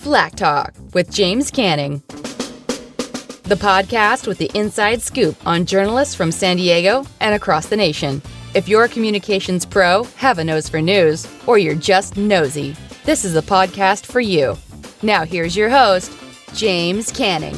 Flack Talk with James Canning, the podcast with the inside scoop on journalists from San Diego and across the nation. If you're a communications pro, have a nose for news, or you're just nosy, this is the podcast for you. Now here's your host, James Canning.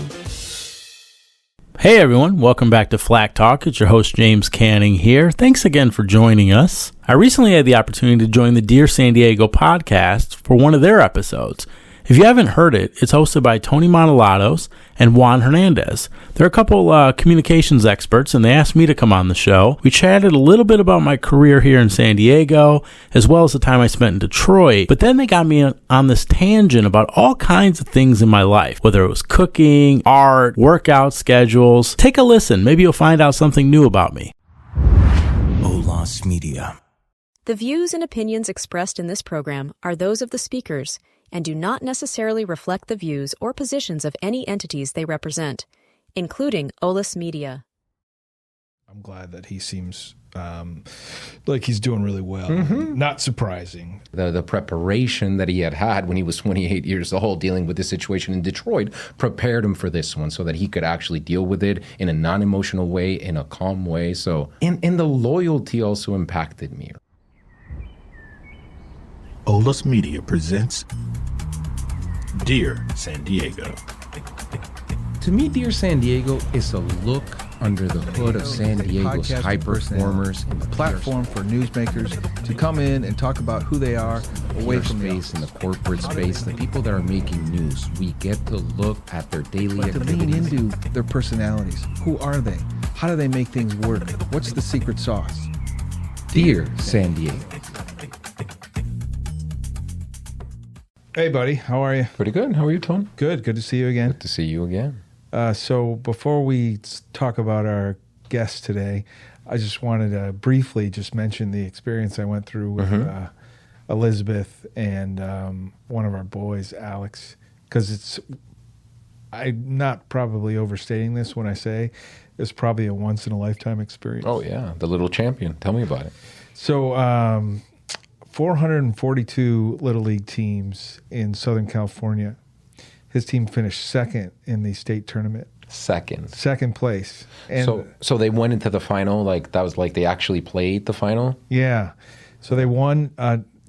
Hey everyone, welcome back to Flack Talk. It's your host James Canning here. Thanks again for joining us. I recently had the opportunity to join the Dear San Diego podcast for one of their episodes. If you haven't heard it, it's hosted by Tony Manolatos and Juan Hernandez. They're a couple communications experts, and they asked me to come on the show. We chatted a little bit about my career here in San Diego, as well as the time I spent in Detroit. But then they got me on this tangent about all kinds of things in my life, whether it was cooking, art, workout schedules. Take a listen. Maybe you'll find out something new about me. Olas Media. The views and opinions expressed in this program are those of the speakers and do not necessarily reflect the views or positions of any entities they represent, including Olas Media. I'm glad that he seems like he's doing really well. Not surprising. The preparation that he had when he was 28 years old dealing with this situation in Detroit prepared him for this one so that he could actually deal with it in a non-emotional way, in a calm way. So, and the loyalty also impacted me. Olas Media presents Dear San Diego. To me, Dear San Diego is a look under the hood of San Diego's high performers, a platform for newsmakers to come in and talk about who they are away from the space, in the corporate space, the people that are making news. We get to look at their daily to activities. lean into their personalities. Who are they? How do they make things work? What's the secret sauce? Dear San Diego. Hey, buddy. How are you? Pretty good. How are you, Tone? Good. Good to see you again. Good to see you again. So before we talk about our guest today, I just wanted to briefly just mention the experience I went through with Elizabeth and one of our boys, Alex, because I'm not probably overstating this when I say it's probably a once-in-a-lifetime experience. Oh, yeah. The little champion. Tell me about it. So 442 Little League teams in Southern California. His team finished second in the state tournament. Second place. And so they went into the final, like that was like they actually played the final? Yeah. So they won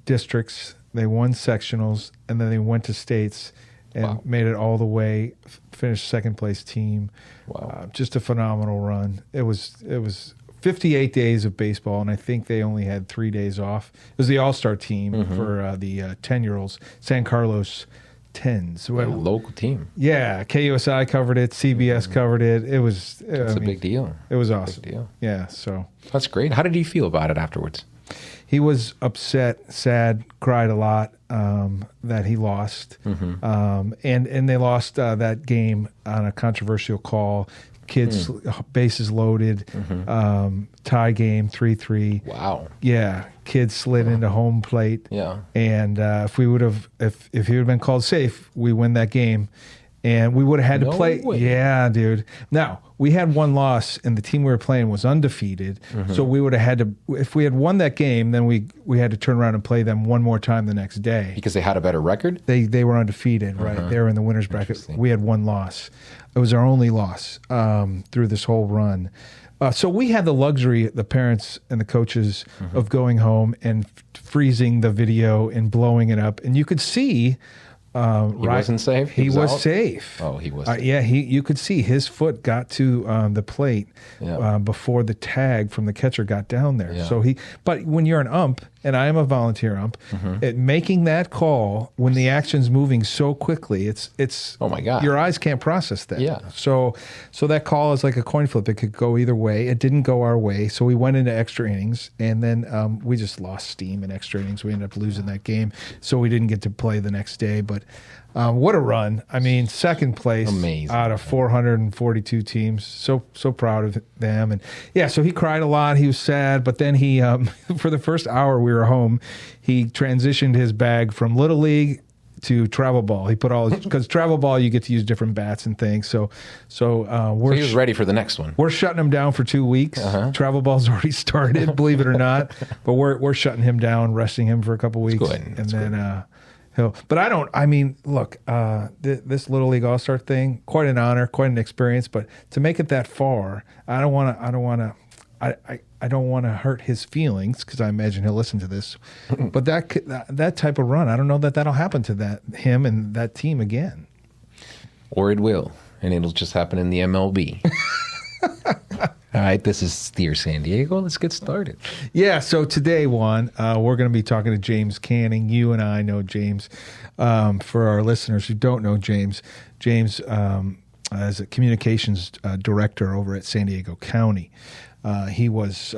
districts, they won sectionals, and then they went to states and made it all the way, finished second place team. Wow. Just a phenomenal run. It was 58 days of baseball, and I think they only had 3 days off. It was the all-star team for the 10-year-olds, San Carlos 10s. A local team. Yeah, KUSI covered it, CBS covered it. It was It's a big deal. It was awesome. Big deal. Yeah, so. That's great. How did he feel about it afterwards? He was upset, sad, cried a lot that he lost. And they lost that game on a controversial call. Kids, bases loaded, tie game, 3-3. Wow. Yeah, kids slid into home plate. Yeah. And if he would have been called safe, we win that game. And we would have had to play. Way. Yeah, dude. Now, we had one loss, and the team we were playing was undefeated. So we would have had to, if we had won that game, then we had to turn around and play them one more time the next day. Because they had a better record? They were undefeated, right? They were in the winner's bracket. We had one loss. It was our only loss through this whole run. So we had the luxury, the parents and the coaches, of going home and freezing the video and blowing it up. And you could see... he wasn't safe? He was out? safe. Oh, he was. Yeah, you could see his foot got to the plate before the tag from the catcher got down there. Yeah. So but when you're an ump, and I am a volunteer ump, making that call when the action's moving so quickly, it's oh my God, your eyes can't process that. Yeah. So that call is like a coin flip. It could go either way. It didn't go our way, so we went into extra innings, and then we just lost steam in extra innings. We ended up losing that game, so we didn't get to play the next day. But what a run! I mean, second place out of 442 teams. So proud of them. And yeah, so he cried a lot. He was sad, but then he for the first hour we were home, he transitioned his bag from Little League to travel ball. He put all because travel ball you get to use different bats and things. So he was ready for the next one. We're shutting him down for 2 weeks. Travel ball's already started, believe it or not. But we're shutting him down, resting him for a couple weeks, and then But I don't. I mean, look, this Little League All-Star thing, quite an honor, quite an experience. But to make it that far, I don't want to hurt his feelings because I imagine he'll listen to this. But that type of run, I don't know that that'll happen to him and that team again. Or it will, and it'll just happen in the MLB. All right, this is Dear San Diego. Let's get started. Yeah, so today, Juan, we're going to be talking to James Canning. You and I know James. For our listeners who don't know James is a communications director over at San Diego County. He was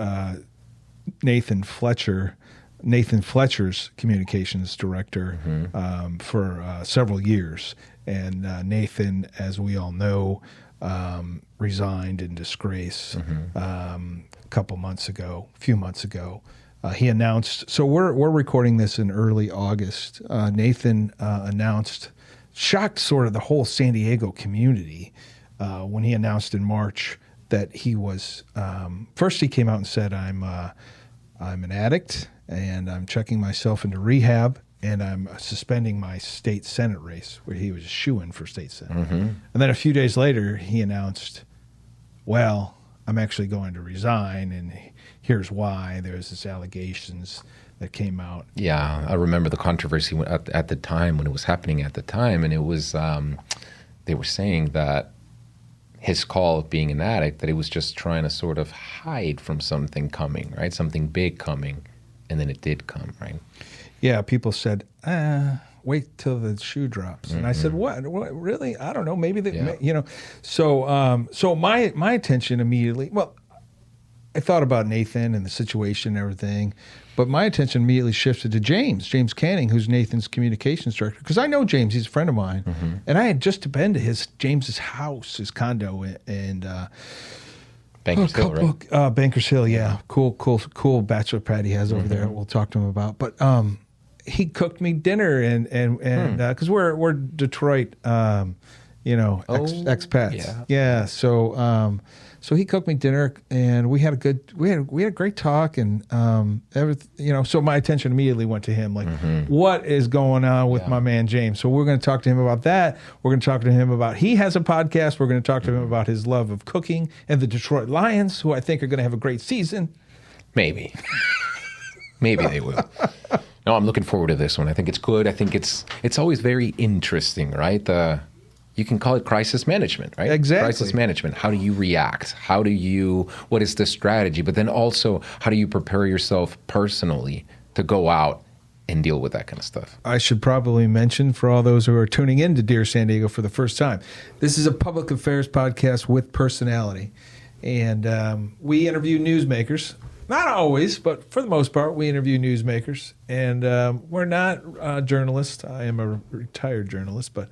Nathan Fletcher's communications director for several years. And Nathan, as we all know, resigned in disgrace a few months ago. He announced, so we're recording this in early August. Nathan announced, shocked sort of the whole San Diego community when he announced in March that he was, first he came out and said, I'm an addict and I'm checking myself into rehab and I'm suspending my state Senate race, where he was a shoo-in for state Senate. And then a few days later, he announced, well, I'm actually going to resign, and here's why. There's this allegations that came out. Yeah, I remember the controversy at the time, when it was happening at the time, and it was, they were saying that his call of being an addict, that he was just trying to sort of hide from something coming, right? Something big coming, and then it did come, right? Yeah, people said, wait till the shoe drops. And I said, what really? I don't know. Maybe, So my attention immediately, well, I thought about Nathan and the situation and everything, but my attention immediately shifted to James Canning, who's Nathan's communications director. Because I know James, he's a friend of mine. And I had just been to James's house, his condo, and Bankers Hill, right? Bankers Hill, yeah. Cool bachelor pad he has over there. We'll talk to him about. But he cooked me dinner, and because we're Detroit, expats. Yeah. So he cooked me dinner, and we had a great talk, and everything. So my attention immediately went to him, like, what is going on with my man James? So we're going to talk to him about that. We're going to talk to him about, he has a podcast. We're going to talk to him about his love of cooking and the Detroit Lions, who I think are going to have a great season. Maybe they will. No, I'm looking forward to this one. I think it's good. I think it's always very interesting, right? You can call it crisis management, right? Exactly. Crisis management. How do you react? What is the strategy? But then also, how do you prepare yourself personally to go out and deal with that kind of stuff? I should probably mention, for all those who are tuning in to Dear San Diego for the first time, this is a public affairs podcast with personality. And we interview newsmakers. Not always, but for the most part, we interview newsmakers. And we're not journalists. I am a retired journalist, but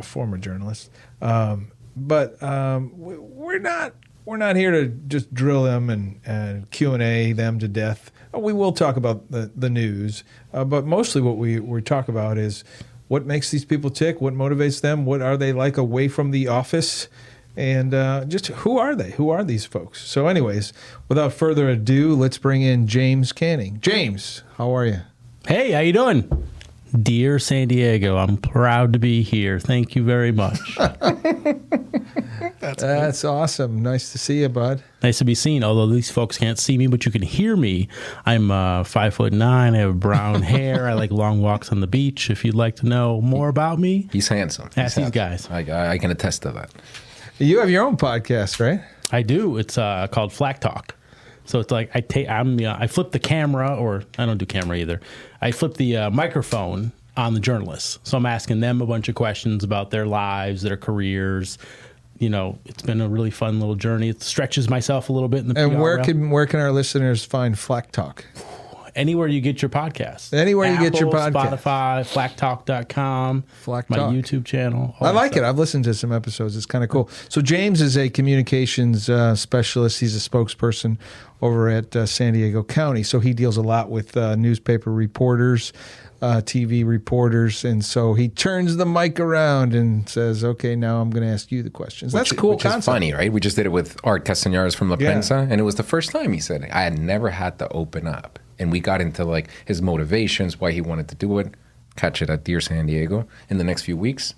former journalist. But we're not here to just drill them and Q&A them to death. We will talk about the news, but mostly what we talk about is what makes these people tick, what motivates them, what are they like away from the office, and just who are they? Who are these folks? So anyways, without further ado, let's bring in James Canning. James, how are you? Hey, how you doing? Dear San Diego, I'm proud to be here. Thank you very much. That's awesome. Nice to see you, bud. Nice to be seen, although these folks can't see me, but you can hear me. I'm 5'9". I have brown hair. I like long walks on the beach. If you'd like to know more about me, he's handsome. Ask these guys. I can attest to that. You have your own podcast, right? I do. It's called Flack Talk. So it's like I flip the camera, or I don't do camera either. I flip the microphone on the journalists. So I'm asking them a bunch of questions about their lives, their careers. It's been a really fun little journey. It stretches myself a little bit in the And PR where can our listeners find Flack Talk? Anywhere you get your podcasts. Anywhere Apple, you get your podcast. Spotify, flacktalk.com, Flack my Talk. YouTube channel. I like it. I've listened to some episodes. It's kind of cool. So James is a communications specialist. He's a spokesperson over at San Diego County. So he deals a lot with newspaper reporters, TV reporters. And so he turns the mic around and says, okay, now I'm going to ask you the questions. That's a cool concept. Which is concept. funny, right? We just did it with Art Castañares from La Prensa. And it was the first time he said it. I had never had to open up. And we got into like his motivations, why he wanted to do it. catch it at Dear San Diego in the next few weeks?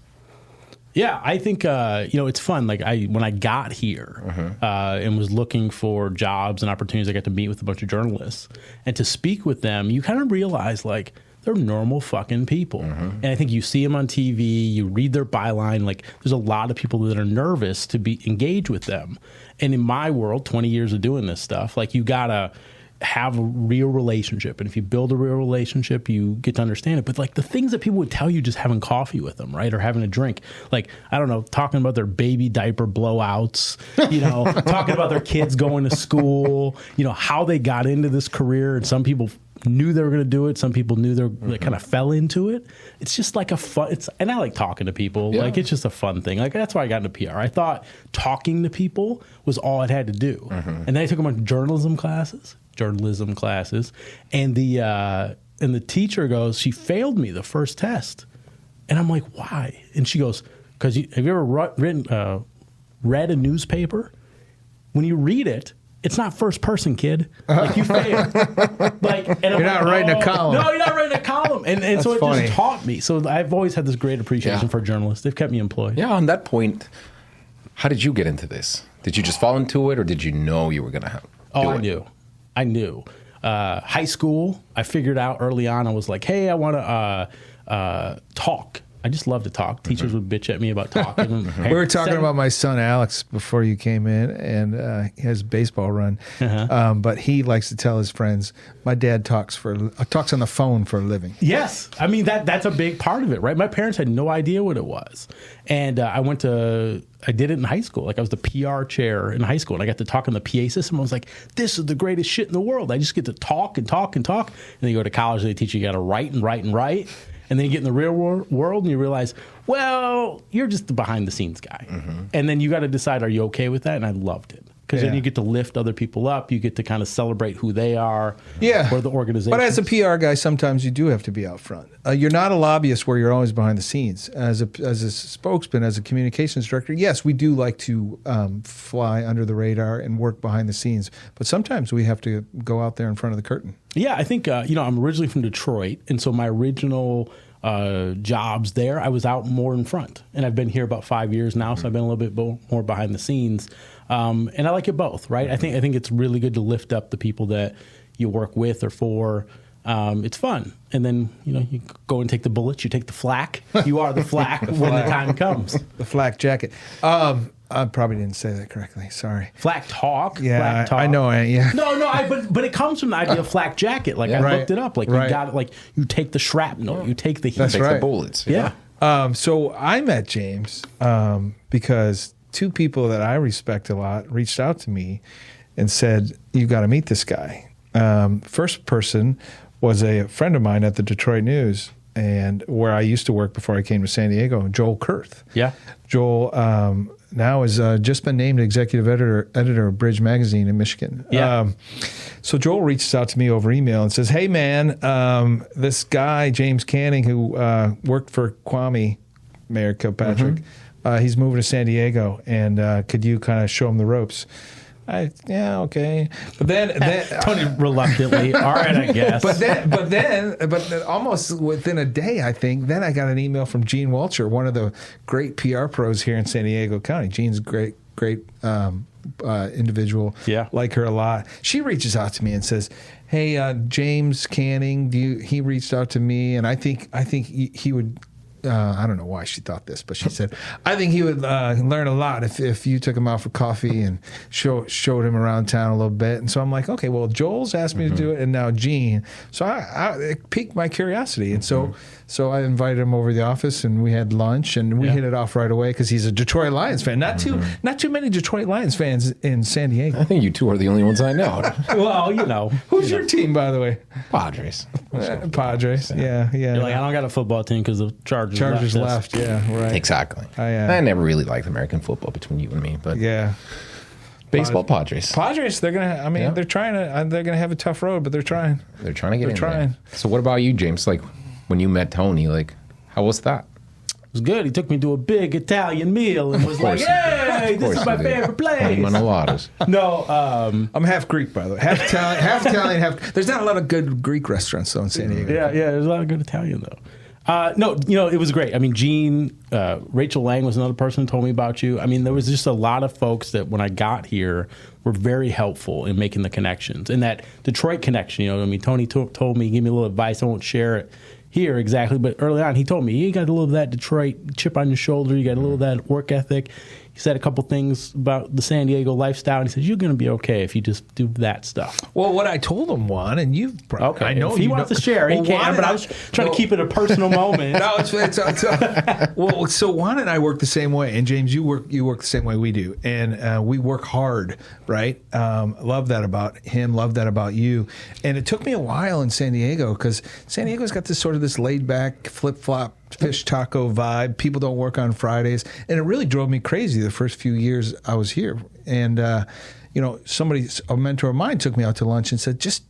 Yeah, I think it's fun. Like when I got here and was looking for jobs and opportunities, I got to meet with a bunch of journalists and to speak with them. You kind of realize like they're normal fucking people, and I think you see them on TV. You read their byline. Like there's a lot of people that are nervous to be engaged with them. And in my world, 20 years of doing this stuff, like you gotta have a real relationship, and if you build a real relationship, you get to understand it. But like the things that people would tell you just having coffee with them, right, or having a drink, like I don't know, talking about their baby diaper blowouts, talking about their kids going to school, how they got into this career, and some people knew they were going to do it, some people knew they kind of fell into it. It's just like a fun. And I like talking to people. Yeah. Like it's just a fun thing. Like that's why I got into PR. I thought talking to people was all I had to do, and then I took a bunch of journalism classes, and the teacher goes, she failed me the first test, and I'm like, why? And she goes, because have you ever read a newspaper? When you read it, it's not first person, kid. Like you failed. You're not writing a column. No, you're not writing a column. And so it funny. just taught me. So I've always had this great appreciation for journalists. They've kept me employed. Yeah, on that point, how did you get into this? Did you just fall into it, or did you know you were going to have? I knew. High school, I figured out early on, I was like, hey, I want to talk. I just love to talk. Teachers would bitch at me about talking. We were talking about my son Alex before you came in, and he has a baseball run. But he likes to tell his friends, my dad talks on the phone for a living. Yes. I mean, that's a big part of it, right? My parents had no idea what it was. And I did it in high school. Like I was the PR chair in high school, and I got to talk on the PA system. I was like, this is the greatest shit in the world. I just get to talk and talk and talk. And then you go to college, and they teach you got to write and write and write. And then you get in the real world and you realize, well, you're just the behind the scenes guy. And then you got to decide, are you okay with that? And I loved it. Because then you get to lift other people up. You get to kind of celebrate who they are or the organization. But as a PR guy, sometimes you do have to be out front. You're not a lobbyist where you're always behind the scenes. As a spokesman, as a communications director, yes, we do like to fly under the radar and work behind the scenes. But sometimes we have to go out there in front of the curtain. Yeah, I think, I'm originally from Detroit. And so my original jobs there, I was out more in front. And I've been here about 5 years now, so I've been a little bit more behind the scenes. And I like it both, right? I think it's really good to lift up the people that you work with or for. It's fun. And then, you go and take the bullets, you take the flak. You are the flak when the time comes. The flak jacket. I probably didn't say that correctly. Sorry. Flack Talk. Yeah, Flack Talk. I know. Yeah. No, but it comes from the idea of flak jacket. Like I looked it up. Like you got it. Like you take the shrapnel, you take the heat. That's right. The bullets. Yeah. So I met James because two people that I respect a lot reached out to me and said, "You got to meet this guy." First person was a friend of mine at the Detroit News, and where I used to work before I came to San Diego, Joel Kurth. Yeah. Joel now has just been named executive editor of Bridge Magazine in Michigan. Yeah. So Joel reaches out to me over email and says, "Hey man, this guy James Canning who worked for Kwame, Mayor Kilpatrick, he's moving to San Diego, and could you kind of show him the ropes?" Yeah, okay. But then Tony reluctantly, all right, I guess. But then, almost within a day, I think, then I got an email from Gene Walcher, one of the great PR pros here in San Diego County. Gene's great individual. Yeah. Like her a lot. She reaches out to me and says, "Hey, James Canning, he reached out to me, and I think he would." I don't know why she thought this, but she said, "I think he would learn a lot if you took him out for coffee and showed him around town a little bit." And so I'm like, okay, well, Joel's asked me to do it, and now Gene. So it piqued my curiosity, and so I invited him over to the office, and we had lunch, and we hit it off right away because he's a Detroit Lions fan. Not too many Detroit Lions fans in San Diego. I think you two are the only ones I know. Well, who's your team, by the way? Padres. Padres. Yeah. You're like, I don't got a football team because the Chargers left. Yeah, right. Exactly. I never really liked American football between you and me, but baseball, Padres. Padres, they're gonna. I mean, they're trying to. They're gonna have a tough road, but they're trying. They're trying to get in there. So, what about you, James? Like, when you met Tony, like, how was that? It was good. He took me to a big Italian meal and was like, "Hey, this is my favorite place." Manolatos. No, I'm half Greek, by the way. Half Italian, half. There's not a lot of good Greek restaurants though in San Diego. Yeah. There's a lot of good Italian though. No, it was great. I mean, Gene, Rachel Lang was another person who told me about you. I mean, there was just a lot of folks that when I got here were very helpful in making the connections. And that Detroit connection, Tony told me, give me a little advice. I won't share it here exactly, but early on he told me, you got a little of that Detroit chip on your shoulder, you got a little of that work ethic. He said a couple things about the San Diego lifestyle, and he said, you're going to be okay if you just do that stuff. Well, what I told him, Juan, and you've okay. I know if he wants to share, he can, but I was trying to keep it a personal moment. No, well, so Juan and I work the same way, and James, you work the same way we do, and we work hard, right? Love that about him, love that about you. And it took me a while in San Diego, because San Diego's got this laid-back, flip-flop, fish taco vibe. People don't work on Fridays, and it really drove me crazy the first few years I was here. And a mentor of mine took me out to lunch and said, just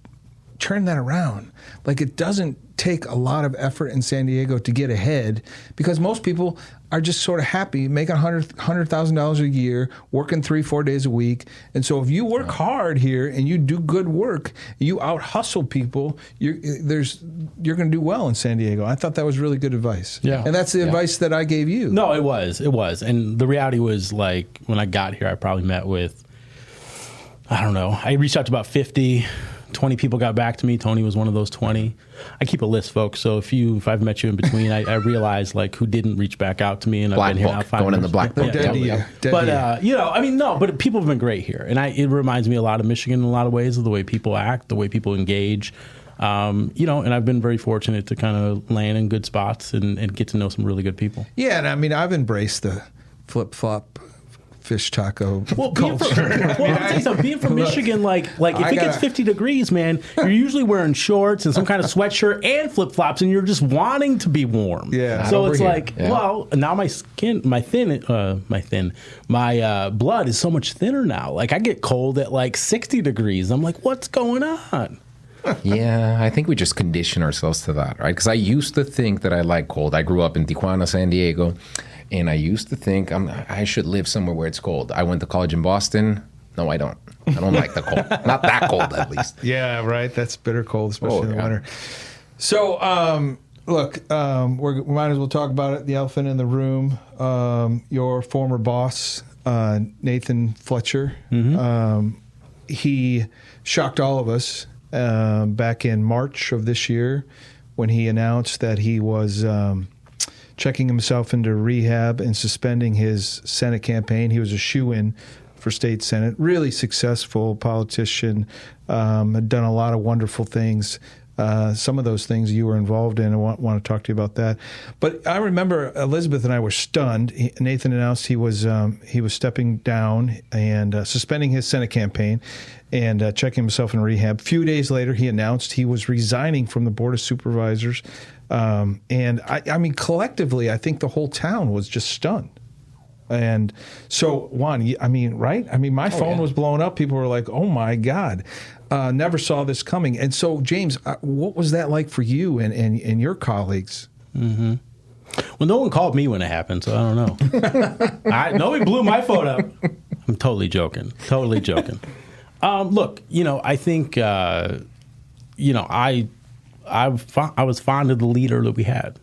turn that around. Like, it doesn't take a lot of effort in San Diego to get ahead, because most people are just sort of happy making $100,000 a year, working 3-4 days a week. And so if you work hard here and you do good work, you out hustle people, you're going to do well in San Diego. I thought that was really good advice. Yeah. And that's the advice that I gave you. No, it was. And the reality was, like, when I got here, I probably met with, I don't know, I reached out to about 50, 20 people got back to me. Tony was one of those 20. I keep a list, folks. So if I've met you in between, I realize like who didn't reach back out to me, and Black I've been book, here now 5 going years. in the black book. Dead to you. But but people have been great here, and it reminds me a lot of Michigan in a lot of ways, of the way people act, the way people engage. And I've been very fortunate to kind of land in good spots and get to know some really good people. Yeah, and I mean, I've embraced the flip-flop fish taco I'll culture. tell you something. Being from Michigan, like if it gets 50 degrees, man, you're usually wearing shorts and some kind of sweatshirt and flip flops, and you're just wanting to be warm. Yeah. So it's like, Yeah. well, now my blood is so much thinner now. Like I get cold at like 60 degrees. I'm like, what's going on? Yeah, I think we just condition ourselves to that, right? Because I used to think that I like cold. I grew up in Tijuana, San Diego. And I used to think I should live somewhere where it's cold. I went to college in Boston. No, I don't. I don't like the cold. Not that cold, at least. Yeah, right. That's bitter cold, especially in the winter. So, look, we might as well talk about it. The elephant in the room. Your former boss, Nathan Fletcher, he shocked all of us back in March of this year when he announced that he was checking himself into rehab and suspending his Senate campaign. He was a shoo-in for state Senate. Really successful politician, had done a lot of wonderful things. Some of those things you were involved in. I want to talk to you about that. But I remember Elizabeth and I were stunned. Nathan announced he was stepping down and suspending his Senate campaign and checking himself in rehab. A few days later, he announced he was resigning from the Board of Supervisors. And I mean, collectively, I think the whole town was just stunned. And so, Juan, I mean, right? I mean, my phone was blowing up. People were like, oh, my God. Never saw this coming. And so, James, what was that like for you and your colleagues? Mm-hmm. Well, no one called me when it happened, so I don't know. Nobody blew my phone up. I'm totally joking. Look, I think, I was fond of the leader that we had.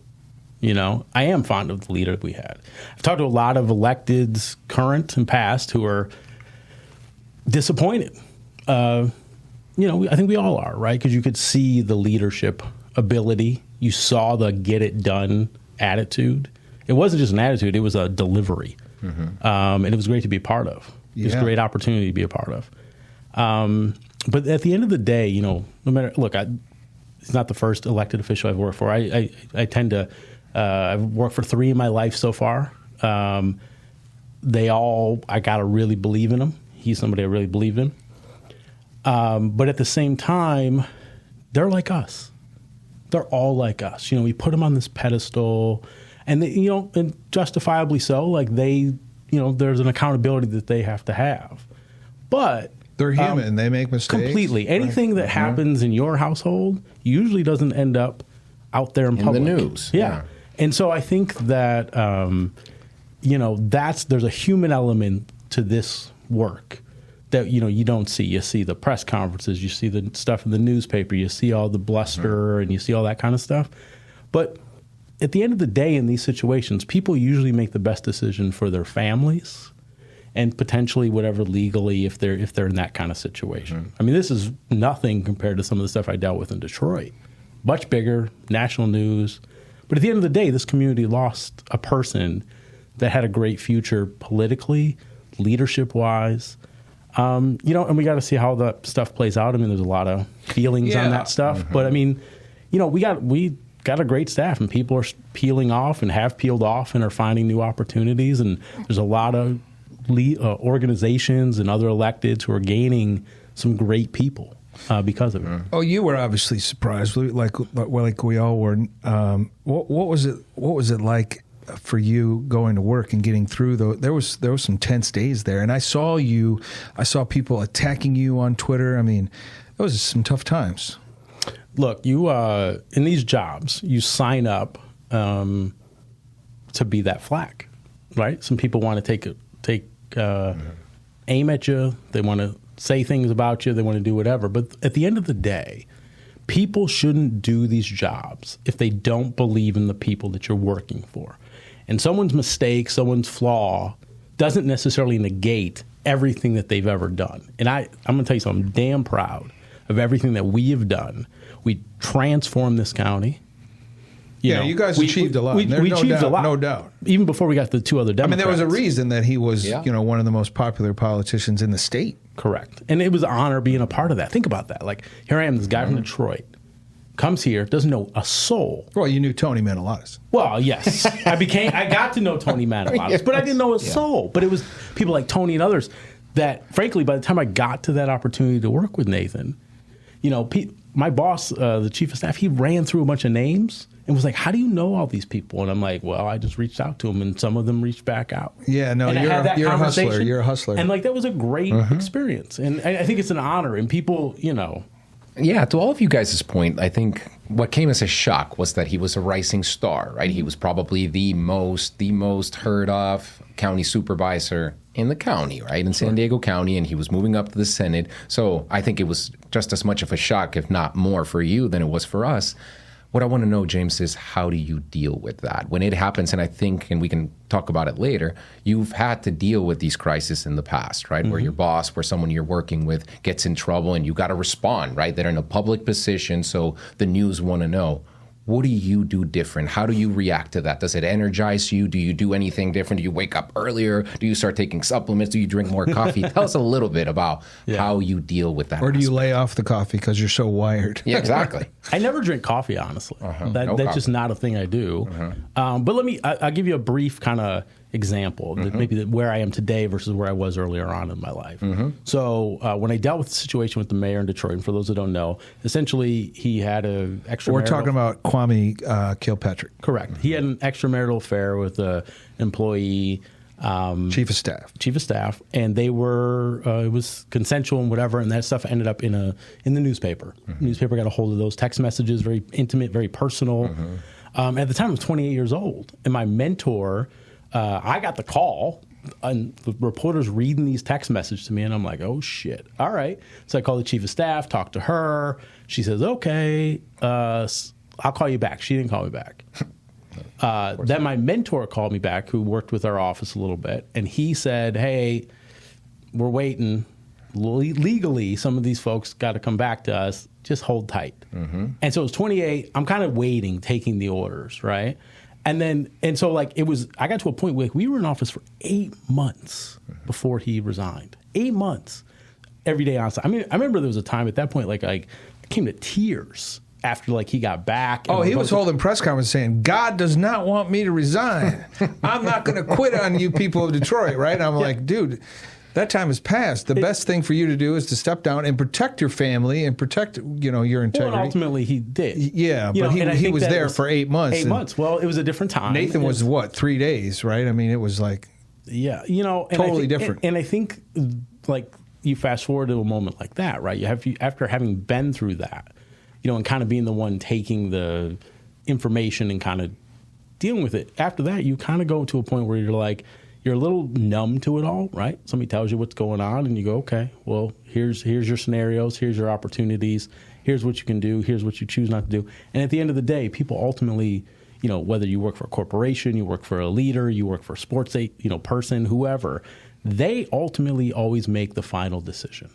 I am fond of the leader that we had. I've talked to a lot of electeds, current and past, who are disappointed. I think we all are, right? Because you could see the leadership ability. You saw the get it done attitude. It wasn't just an attitude. It was a delivery. Mm-hmm. And it was great to be a part of. It was a great opportunity to be a part of. But at the end of the day, no matter, look, it's not the first elected official I've worked for. I tend to, I've worked for 3 in my life so far. I got to really believe in him. He's somebody I really believe in. But at the same time, they're like us. They're all like us. We put them on this pedestal, and they, and justifiably so. Like there's an accountability that they have to have. But they're human. They make mistakes. Completely. Anything that happens in your household usually doesn't end up out there in public. The news. Yeah. And so I think that, there's a human element to this work that, you don't see. You see the press conferences, you see the stuff in the newspaper, you see all the bluster and you see all that kind of stuff. But at the end of the day, in these situations, people usually make the best decision for their families and potentially whatever legally if they're in that kind of situation. I mean, this is nothing compared to some of the stuff I dealt with in Detroit. Much bigger, national news. But at the end of the day, this community lost a person that had a great future politically, leadership-wise. And we got to see how that stuff plays out. I mean, there's a lot of feelings on that stuff. But I mean, we got a great staff, and people are peeling off and have peeled off and are finding new opportunities. And there's a lot of organizations and other electeds who are gaining some great people because of it. Oh, you were obviously surprised, like we all were. What was it like for you going to work and getting through there was some tense days there, and I saw people attacking you on Twitter. I mean, it was some tough times. Look, you in these jobs, you sign up to be that Flack, right? Some people want to take aim at you. They want to say things about you. They want to do whatever. But at the end of the day, people shouldn't do these jobs if they don't believe in the people that you're working for. And someone's mistake, someone's flaw doesn't necessarily negate everything that they've ever done. And I'm going to tell you something, I'm damn proud of everything that we have done. We transformed this county. You guys achieved a lot. We achieved a lot. No doubt. Even before we got the two other Democrats. I mean, there was a reason that he was, one of the most popular politicians in the state. Correct. And it was an honor being a part of that. Think about that. Like, here I am, this guy from Detroit, comes here, doesn't know a soul. Well, you knew Tony Manolatos. Well, yes. I got to know Tony Manolatos, but I didn't know a soul. But it was people like Tony and others that, frankly, by the time I got to that opportunity to work with Nathan, my boss, the chief of staff, he ran through a bunch of names and was like, how do you know all these people? And I'm like, well, I just reached out to them, and some of them reached back out. Yeah, no, you're a hustler. You're a hustler. And that was a great experience. And I think it's an honor. And people, Yeah, to all of you guys' point, I think what came as a shock was that he was a rising star, right? He was probably the most heard of county supervisor in the county, right? In San Diego County, and he was moving up to the Senate. So I think it was just as much of a shock, if not more, for you than it was for us. What I want to know, James, is how do you deal with that? When it happens, and I think, and we can talk about it later, you've had to deal with these crises in the past, right? Where your boss, where someone you're working with gets in trouble and you got to respond, right? They're in a public position, so the news want to know. What do you do different? How do you react to that? Does it energize you? Do you do anything different? Do you wake up earlier? Do you start taking supplements? Do you drink more coffee? Tell us a little bit about how you deal with that. Or do you lay off the coffee because you're so wired? Yeah, exactly. I never drink coffee, honestly. That's just not a thing I do. But I'll give you a brief kind of example, maybe where I am today versus where I was earlier on in my life. So when I dealt with the situation with the mayor in Detroit, and for those that don't know, essentially he had an extramarital... We're talking about Kwame Kilpatrick. Correct. He had an extramarital affair with an employee... Chief of staff, and they were it was consensual and whatever, and that stuff ended up in the newspaper. The newspaper got a hold of those text messages, very intimate, very personal. At the time, I was 28 years old, and my mentor, I got the call, and the reporter's reading these text messages to me, and I'm like, oh shit, all right. So I called the chief of staff, talked to her. She says, okay, I'll call you back. She didn't call me back. Then my mentor called me back, who worked with our office a little bit, and he said, hey, we're waiting. Legally, some of these folks got to come back to us. Just hold tight. And so it was 28. I'm kind of waiting, taking the orders, right? And so I got to a point where we were in office for 8 months before he resigned. 8 months, every day on site. I mean, I remember there was a time at that point, I came to tears after he got back. Oh, he was holding press conference saying, God does not want me to resign. I'm not going to quit on you people of Detroit, right? And I'm like, dude, that time has passed. The best thing for you to do is to step down and protect your family and protect, your integrity. Well, ultimately he did. Yeah, but he was there for 8 months. 8 months. Well, it was a different time. Nathan was 3 days, right? I mean, it was yeah, totally different. And I think you fast forward to a moment like that, right? After having been through that, and kind of being the one taking the information and kind of dealing with it. After that, you kind of go to a point where you're a little numb to it all, right? Somebody tells you what's going on, and you go, okay, well, here's your scenarios, here's your opportunities, here's what you can do, here's what you choose not to do. And at the end of the day, people ultimately, whether you work for a corporation, you work for a leader, you work for a sports, person, whoever, they ultimately always make the final decision.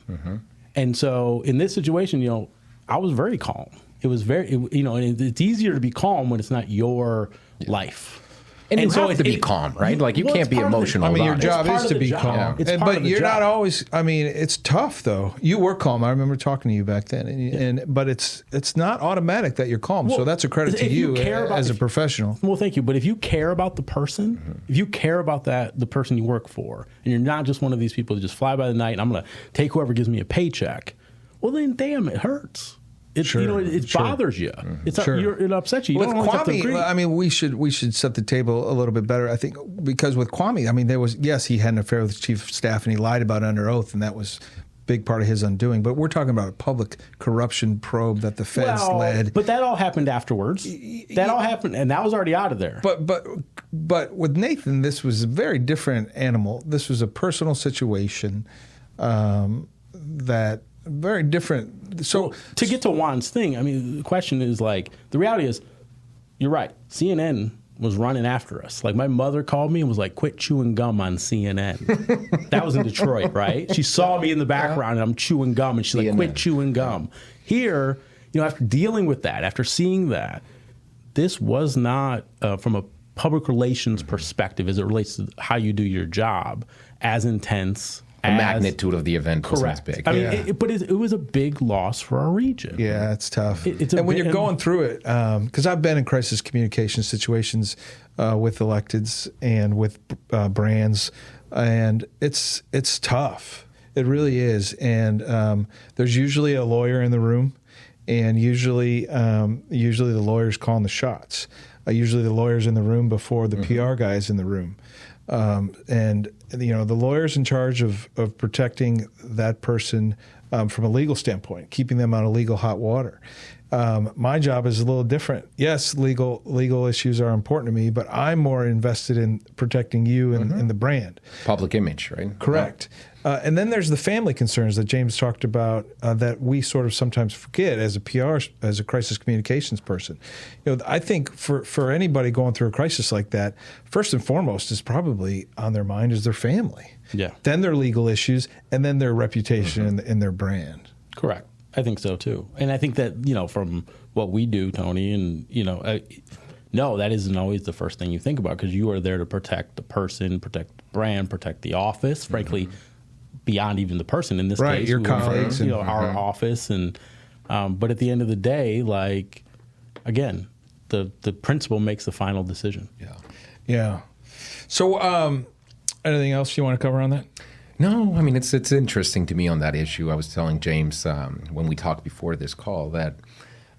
And so in this situation, I was very calm. It was and it's easier to be calm when it's not your life. And you have to be calm, right? Like you can't be emotional. Your job is to be job. calm. It's But you're not always. It's tough though. You were calm. I remember talking to you back then, but it's not automatic that you're calm. So that's a credit to you as a professional. Well, thank you. But if you care about the person, if you care about the person you work for, and you're not just one of these people that just fly by the night and I'm going to take whoever gives me a paycheck, well then, damn, it hurts. It bothers you. It upsets you. With Kwame, we should set the table a little bit better. I think because with Kwame, he had an affair with the chief of staff and he lied about it under oath, and that was a big part of his undoing. But we're talking about a public corruption probe that the feds led. But that all happened afterwards. That all happened, and that was already out of there. But with Nathan, this was a very different animal. This was a personal situation that. Very different. So to get to Juan's thing, the question is the reality is, you're right. CNN was running after us. Like my mother called me and was like, "Quit chewing gum on CNN." That was in Detroit, right? She saw me in the background and I'm chewing gum, and she's like, "Quit chewing gum." Here, after dealing with that, after seeing that, this was not from a public relations perspective, as it relates to how you do your job, as intense. The magnitude of the event wasn't as big. But it was a big loss for our region. Yeah, it's tough. When you're going through it, because I've been in crisis communication situations with electeds and with brands, and it's tough. It really is. And there's usually a lawyer in the room, and usually the lawyer's calling the shots. Usually the lawyer's in the room before the PR guy's in the room. And the lawyer's in charge of protecting that person from a legal standpoint, keeping them out of legal hot water. My job is a little different. Yes, legal issues are important to me, but I'm more invested in protecting you and the brand. Public image, right? Correct. And then there's the family concerns that James talked about that we sort of sometimes forget as a PR, as a crisis communications person. I think for anybody going through a crisis like that, first and foremost is probably on their mind is their family. Yeah. Then their legal issues, and then their reputation and their brand. Correct. I think so too. And I think that, from what we do, Tony, and, no, that isn't always the first thing you think about, because you are there to protect the person, protect the brand, protect the office, frankly, beyond even the person in this case. Your colleagues. Our office. And but at the end of the day, again, the principal makes the final decision. Yeah. So anything else you want to cover on that? No, it's interesting to me on that issue. I was telling James when we talked before this call that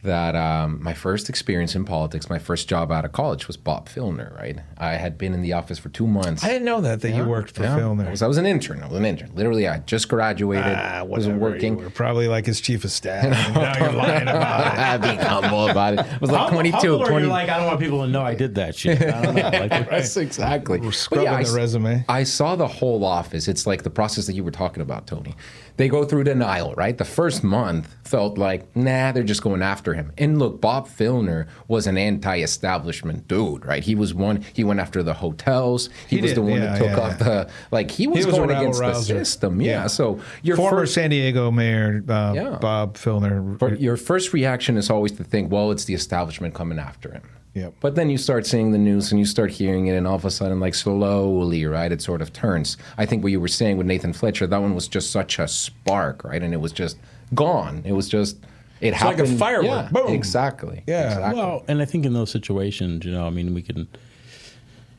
my first experience in politics, my first job out of college was Bob Filner, right? I had been in the office for 2 months. I didn't know that you worked for Filner. I was an intern. Literally, I just graduated, wasn't working. You were probably like his chief of staff. Now you're lying about it. Being humble about it. I was like 22. You're like, I don't want people to know I did that shit. I don't know. Yes, exactly. We're scrubbing the resume. I saw the whole office. It's like the process that you were talking about, Tony. They go through denial, right? The first month felt like, they're just going after him. And look, Bob Filner was an anti-establishment dude, right? He went after the hotels. He was the one that took off he was going against the system. Yeah. So your former San Diego mayor, Bob Filner. Your first reaction is always to think, well, it's the establishment coming after him. Yep. But then you start seeing the news and you start hearing it, and all of a sudden, slowly, right, it sort of turns. I think what you were saying with Nathan Fletcher, that one was just such a spark, right? And it was just gone. It was just, it happened. Like a firework. Yeah, boom. Exactly. Yeah. Exactly. Well, and I think in those situations, we can,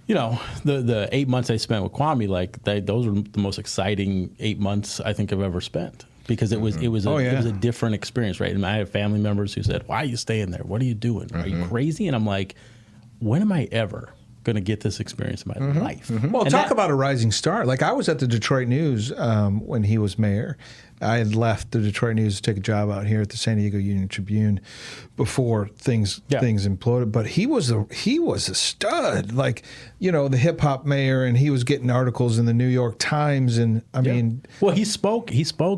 the 8 months I spent with Kwame, those were the most exciting 8 months I think I've ever spent. Because it was a different experience, right? And I have family members who said, "Why are you staying there? What are you doing? Are you crazy?" And I'm like, when am I ever going to get this experience in my life? Well, and talk about a rising star. I was at the Detroit News when he was mayor. I had left the Detroit News to take a job out here at the San Diego Union Tribune before things imploded. But he was a stud, the hip hop mayor, and he was getting articles in the New York Times. And well, he spoke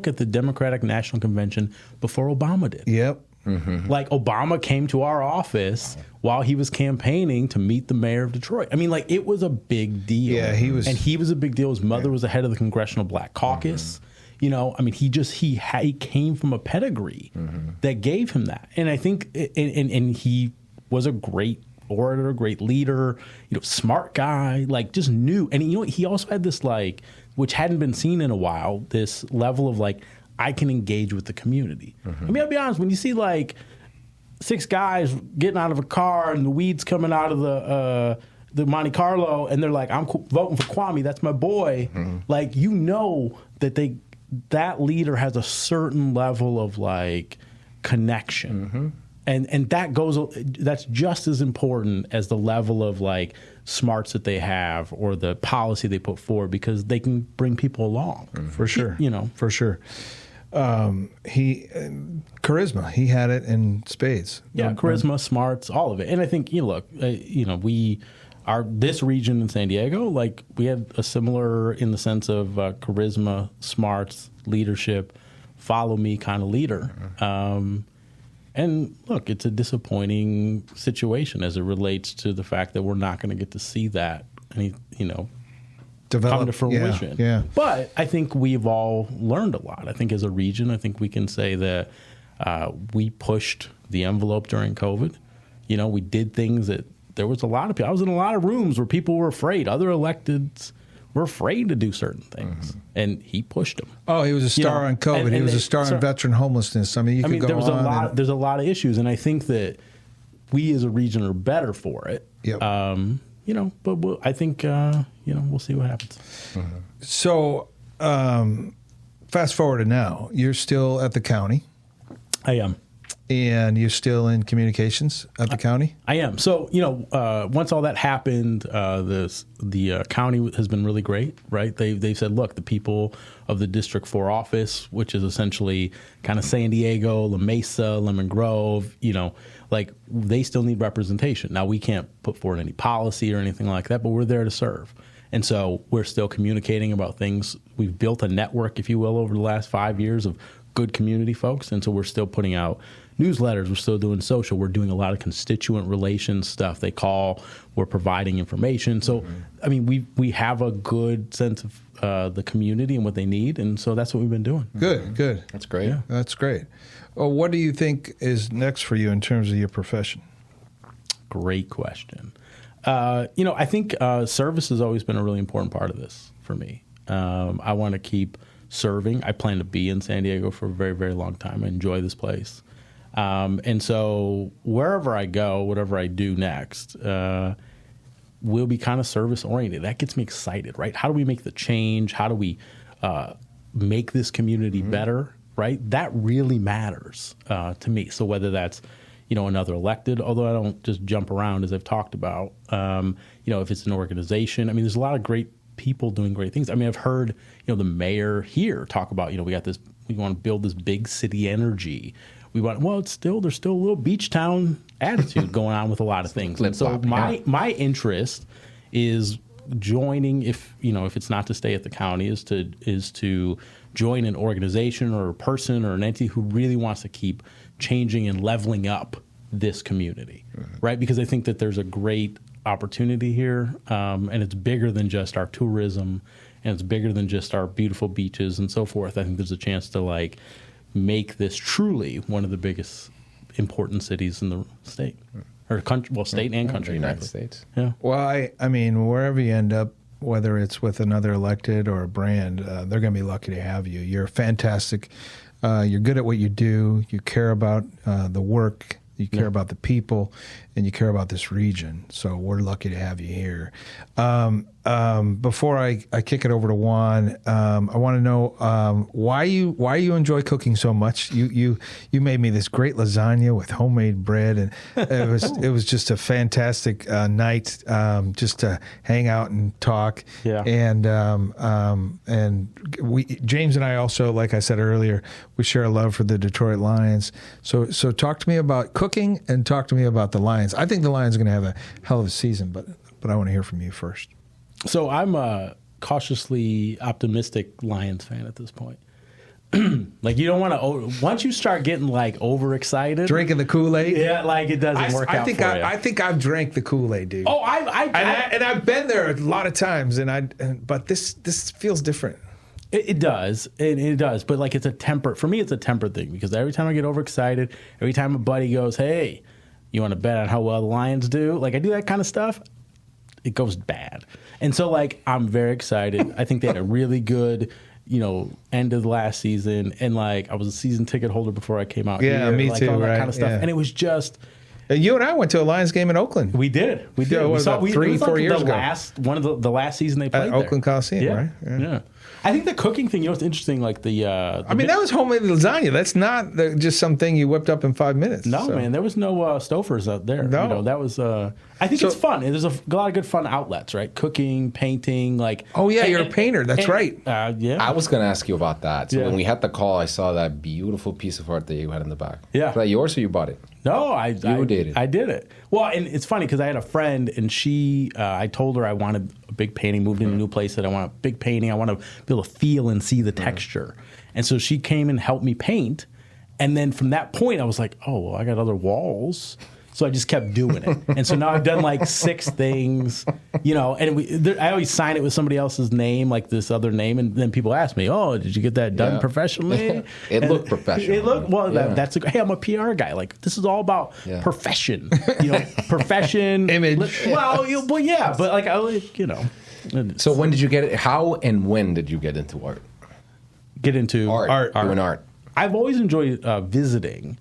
at the Democratic National Convention before Obama did. Yep. Like Obama came to our office while he was campaigning to meet the mayor of Detroit. I mean, like it was a big deal. Yeah, he was a big deal. His mother was the head of the Congressional Black Caucus. You know, I mean, he came from a pedigree that gave him that. And I think, and he was a great orator, great leader, you know, smart guy, like just knew. And, you know, he also had this, like, which hadn't been seen in a while, this level of like, I can engage with the community. I mean, I'll be honest, when you see like 6 guys getting out of a car and the weeds coming out of the Monte Carlo, and they're like, I'm voting for Kwame, that's my boy. Like, you know that leader has a certain level of like connection. And that's just as important as the level of like smarts that they have or the policy they put forward, because they can bring people along. For sure. You know, for sure. Charisma, he had it in spades. Yeah, charisma, smarts, all of it. And I think, you know, look, you know, this region in San Diego, like we had a similar in the sense of charisma, smarts, leadership, follow me kind of leader. And look, it's a disappointing situation as it relates to the fact that we're not going to get to see that, you know, come to fruition. Yeah. But I think we've all learned a lot. I think as a region, I think we can say that we pushed the envelope during COVID. You know, we did things that there was a lot of people. I was in a lot of rooms where people were afraid. Other electeds were afraid to do certain things, and he pushed them. Oh, he was a star on COVID. He was a star on veteran homelessness. I mean, there's a lot of issues, and I think that we as a region are better for it. Yep. You know, but I think you know, we'll see what happens. So, fast forward to now, you're still at the county. I am. And you're still in communications at the county? I am. So, you know, once all that happened, the county has been really great, right? They said, look, the people of the District 4 office, which is essentially kind of San Diego, La Mesa, Lemon Grove, you know, like they still need representation. Now, we can't put forward any policy or anything like that, but we're there to serve. And so we're still communicating about things. We've built a network, if you will, over the last 5 years of good community folks. And so we're still putting out newsletters. We're still doing social. We're doing a lot of constituent relations stuff. They call. We're providing information. So, I mean, we have a good sense of the community and what they need. And so that's what we've been doing. Good. That's great. Yeah. That's great. Well, what do you think is next for you in terms of your profession? Great question. You know, I think service has always been a really important part of this for me. I want to keep serving. I plan to be in San Diego for a very, very long time. I enjoy this place. And so wherever I go, whatever I do next, will be kind of service oriented. That gets me excited, right? How do we make the change? How do we make this community better, right? That really matters to me. So whether that's, you know, another elected, although I don't just jump around as I've talked about, you know, if it's an organization, I mean, there's a lot of great people doing great things. I mean, I've heard, you know, the mayor here talk about, you know, we want to build this big city energy. There's still a little beach town attitude going on with a lot of things. And so my interest is joining, if it's not to stay at the county, is to join an organization or a person or an entity who really wants to keep changing and leveling up this community, right? Because I think that there's a great opportunity here, and it's bigger than just our tourism, and it's bigger than just our beautiful beaches and so forth. I think there's a chance to like make this truly one of the biggest important cities in the state or country. Well, state and country, the United States. Yeah. Well, I mean, wherever you end up, whether it's with another elected or a brand, they're going to be lucky to have you. You're fantastic. You're good at what you do. You care about the work. You care about the people, and you care about this region. So we're lucky to have you here. Before I kick it over to Juan, I want to know why you enjoy cooking so much. You made me this great lasagna with homemade bread, and it was just a fantastic night just to hang out and talk. Yeah. And James and I also, like I said earlier, we share a love for the Detroit Lions. So talk to me about cooking and talk to me about the Lions. I think the Lions are going to have a hell of a season, but I want to hear from you first. So I'm a cautiously optimistic Lions fan at this point. Like you don't want to. Once you start getting like overexcited, Drinking the Kool-Aid. yeah, like it doesn't work out for you. I think I've drank the Kool-Aid, dude. Oh, and I've been there a lot of times, but this feels different. It does. It does. But like it's a temper. For me, it's a temper thing because every time I get overexcited, every time a buddy goes, hey, you want to bet on how well the Lions do? Like I do that kind of stuff. It goes bad. And so like I'm very excited. I think they had a really good, end of the last season. And like I was a season ticket holder before I came out here. Yeah, me like, too, all that right? kind of stuff. Yeah. And it was just... You and I went to a Lions game in Oakland. We did. We did. Yeah, what was that, 3-4 years ago? One of the last season they played At there. Oakland Coliseum, Yeah. right? Yeah. I think the cooking thing, what's interesting, like I mean, that was homemade lasagna. That's not just something you whipped up in 5 minutes. No, man, there was no Stofers out there. No. That was... I think it's fun. There's a lot of good fun outlets, right? Cooking, painting, like... Oh, yeah, you're a painter. That's right. Yeah. I was going to ask you about that. So Yeah. when we had the call, I saw that beautiful piece of art that you had in the back. Yeah. Was that yours or you bought it? No, I did it. I did it. Well, and it's funny because I had a friend, and she, I told her I wanted a big painting. Moved in a new place, that I want a big painting. I want to be able to feel and see the texture. And so she came and helped me paint. And then from that point, I was like, oh, well, I got other walls. So I just kept doing it. And so now I've done like 6 things, and I always sign it with somebody else's name, like this other name. And then people ask me, oh, did you get that done professionally? It looked professional. It looked, hey, I'm a PR guy. Like, this is all about profession, profession. Image. Well, yeah, but like, So when did you get it? How and when did you get into art? Get into Art. Doing art. I've always enjoyed visiting.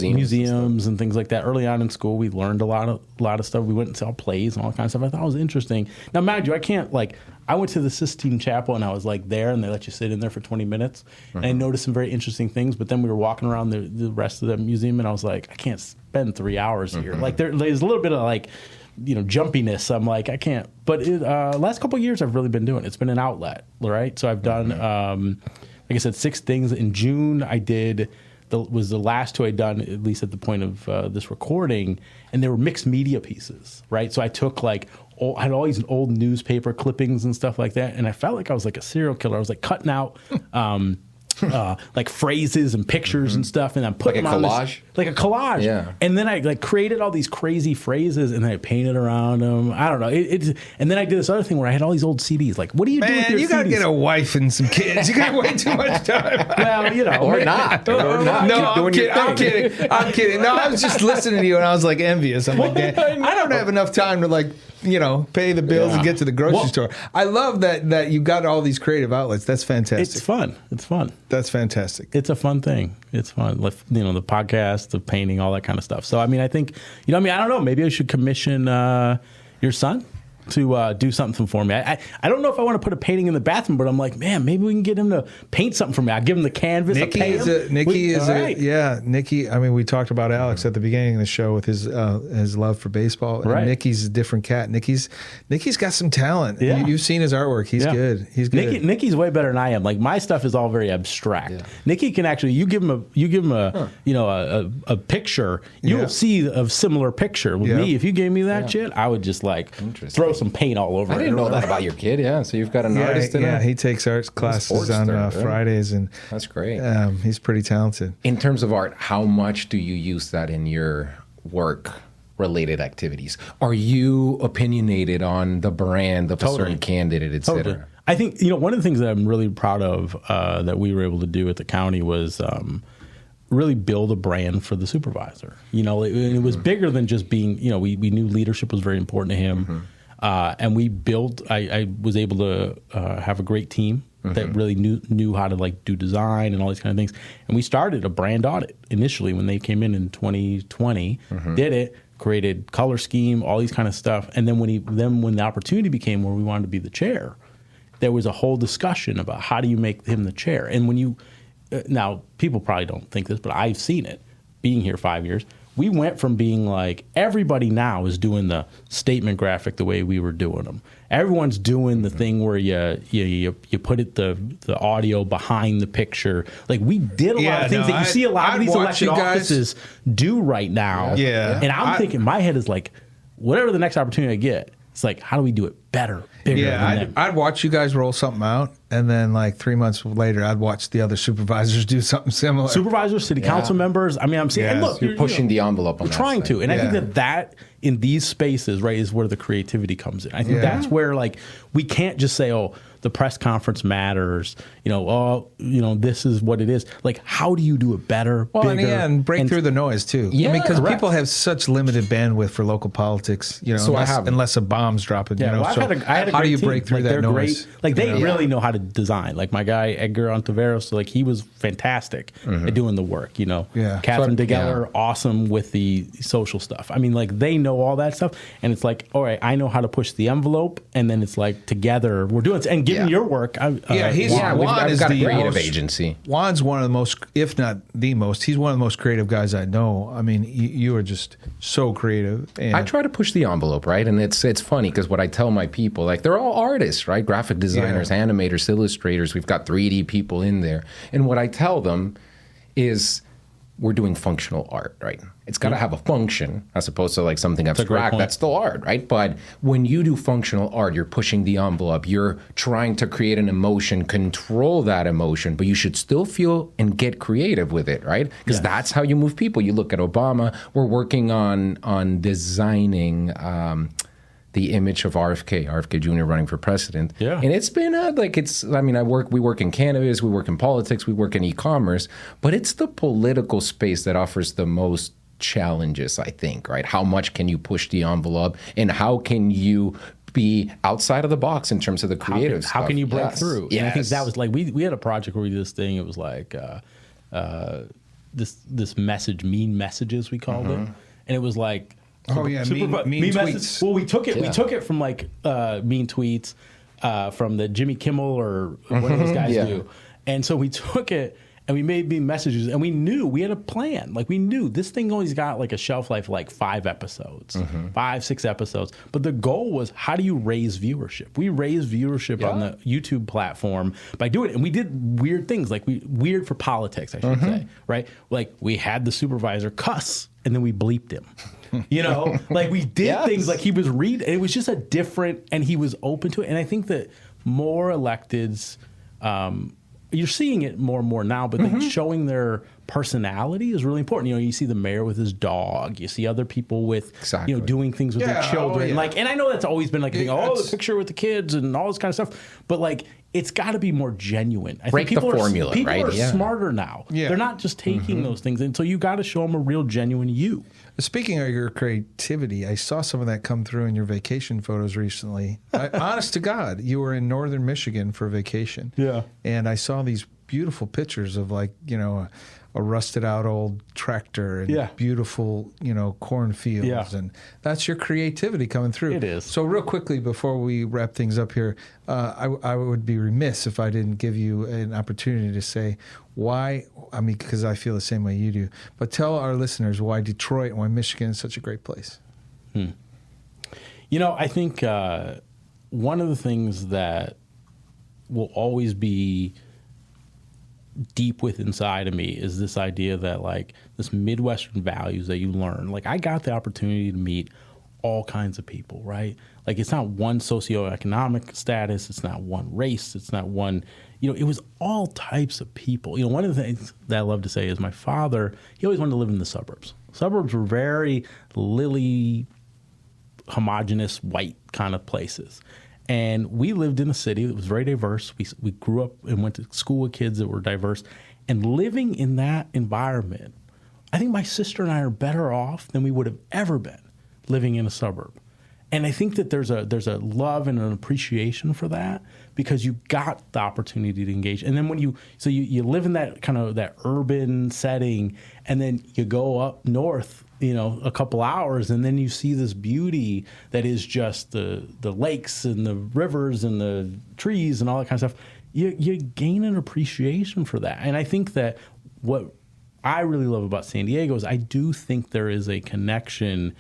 Museums and things like that. Early on in school, we learned a lot of stuff. We went and saw plays and all kinds of stuff. I thought it was interesting. Now, mind you, I went to the Sistine Chapel and I was like there, and they let you sit in there for 20 minutes. And I noticed some very interesting things. But then we were walking around the rest of the museum, and I was like, I can't spend 3 hours here. Like there's a little bit of like, jumpiness. I'm like, I can't. But last couple of years, I've really been doing it. It's been an outlet, right? So I've done, like I said, 6 things. In June, I did. Was the last 2 I'd done, at least at the point of this recording, and they were mixed media pieces, right? So I took I had all these old newspaper clippings and stuff like that, and I felt like I was like a serial killer. I was like cutting out like phrases and pictures and stuff, and I'm putting like a collage, like a collage. Yeah. And then I created all these crazy phrases, and I painted around them. I don't know. And then I did this other thing where I had all these old CDs. Like, what do you do with your CDs? You gotta get a wife and some kids. You got way too much time. Well, or not. No, I'm kidding. No, I was just listening to you, and I was like envious. I'm like, I don't have enough time to pay the bills and get to the grocery store. I love that you got all these creative outlets. That's fantastic. It's fun. That's fantastic. It's a fun thing. It's fun. Like, the podcast, the painting, all that kind of stuff. So, I mean, I think, I don't know. Maybe I should commission your son to do something for me. I don't know if I want to put a painting in the bathroom, but I'm like, man, maybe we can get him to paint something for me. I'll give him the canvas. Nikki. I mean, we talked about Alex at the beginning of the show with his love for baseball. Right. And Nikki's a different cat. Nikki's got some talent. Yeah. You've seen his artwork. He's good. He's good. Nikki's way better than I am. Like, my stuff is all very abstract. Yeah. Nikki can actually, you give him a picture, you'll see a similar picture. With me, if you gave me that shit, I would just throw some paint all over it. I didn't know that about your kid. Yeah, so you've got an artist in it. Yeah, he takes arts classes on Fridays, and that's great. He's pretty talented. In terms of art, how much do you use that in your work-related activities? Are you opinionated on the brand of a certain candidate, et cetera? Totally. I think one of the things that I'm really proud of that we were able to do at the county was really build a brand for the supervisor. It was bigger than just being. We knew leadership was very important to him. And we built. I was able to have a great team that really knew how to do design and all these kind of things. And we started a brand audit initially when they came in 2020. Did it, created color scheme, all these kind of stuff. And then when the opportunity became where we wanted to be the chair, there was a whole discussion about how do you make him the chair. And when you now people probably don't think this, but I've seen it being here 5 years. We went from being like, everybody now is doing the statement graphic the way we were doing them. Everyone's doing the thing where you put the audio behind the picture. Like, we did a lot of things that you see a lot of these elected offices do right now. Yeah. And I'm thinking, my head is like, whatever the next opportunity I get, it's like, how do we do it better, bigger than Yeah, them. I'd watch you guys roll something out, and then like 3 months later, I'd watch the other supervisors do something similar. Supervisors, city council members. I mean, I'm saying, and Yes, look, You're pushing the envelope on We're that trying side. to, and I Yeah. think that in these spaces, right, is where the creativity comes in. I think Yeah. that's where like we can't just say, oh, the press conference matters. This is what it is. Like, how do you do it better? Well, bigger, and break through the noise too. Yeah, I mean, because correct. people have such limited bandwidth for local politics. So unless a bomb's dropping. Yeah, well, so I had a how do great you team. break through Like, that they're noise? Great. Like, they really know how to design. Like, my guy, Edgar Ontiveros, like, he was fantastic at doing the work, Yeah. Catherine So, DeGeller, awesome with the social stuff. I mean, like, they know all that stuff. And it's like, all right, I know how to push the envelope. And then it's like, together, we're doing it. And given your work, I've got a creative most- agency. Juan's one of the most, if not the most, he's one of the most creative guys I know. I mean, you are just so creative. And I try to push the envelope, right? And it's funny because what I tell my people, like they're all artists, right? Graphic designers, animators, illustrators. We've got 3D people in there. And what I tell them is we're doing functional art, right? It's got to have a function as opposed to like something abstract. point. That's still art, right? But when you do functional art, you're pushing the envelope. You're trying to create an emotion, control that emotion, but you should still feel and get creative with it, right? Because that's how you move people. You look at Obama. We're working on designing the image of RFK Jr. running for president. Yeah. And it's been we work in cannabis, we work in politics, we work in e-commerce, but it's the political space that offers the most challenges, I think, right? How much can you push the envelope and how can you be outside of the box in terms of the creative stuff? How can you break through? Yes. And I think that was like, we had a project where we did this thing. It was like this message, mean messages, we called it. And it was like, Oh, yeah, mean tweets. Well, we took it from like mean tweets from the Jimmy Kimmel or one of those guys do. And so we took it and we made mean messages, and we knew we had a plan. Like, we knew this thing always got like a shelf life of like 5 episodes, 5-6 episodes. But the goal was, how do you raise viewership? We raised viewership on the YouTube platform by doing it. And we did weird things, like weird for politics, I should say, right? Like, we had the supervisor cuss and then we bleeped him. Like, we did things like he was reading. It was just a different, and he was open to it. And I think that more electeds, you're seeing it more and more now, but like showing their personality is really important. You see the mayor with his dog. You see other people with, doing things with their children. Like, and I know that's always been like a thing. Oh, the picture with the kids and all this kind of stuff. But like, it's got to be more genuine. I Break think people the formula, people right? are smarter now. Yeah. They're not just taking those things, and so you got to show them a real, genuine you. Speaking of your creativity, I saw some of that come through in your vacation photos recently. Honest to God, you were in northern Michigan for vacation. Yeah. And I saw these beautiful pictures of like, a rusted out old tractor and beautiful, cornfields. Yeah. And that's your creativity coming through. It is. So real quickly, before we wrap things up here, I would be remiss if I didn't give you an opportunity to say why, because I feel the same way you do, but tell our listeners why Detroit and why Michigan is such a great place. I think one of the things that will always be deep within inside of me is this idea that like this Midwestern values that you learn. Like, I got the opportunity to meet all kinds of people, right? Like, it's not one socioeconomic status, it's not one race, it's not one, it was all types of people. One of the things that I love to say is my father, he always wanted to live in the suburbs. Suburbs were very homogenous, white kind of places. And we lived in a city that was very diverse. We grew up and went to school with kids that were diverse. And living in that environment, I think my sister and I are better off than we would have ever been living in a suburb. And I think that there's a love and an appreciation for that because you got the opportunity to engage. And then when you live in that kind of that urban setting, and then you go up north, a couple hours, and then you see this beauty that is just the lakes and the rivers and the trees and all that kind of stuff. You gain an appreciation for that. And I think that what I really love about San Diego is I do think there is a connection,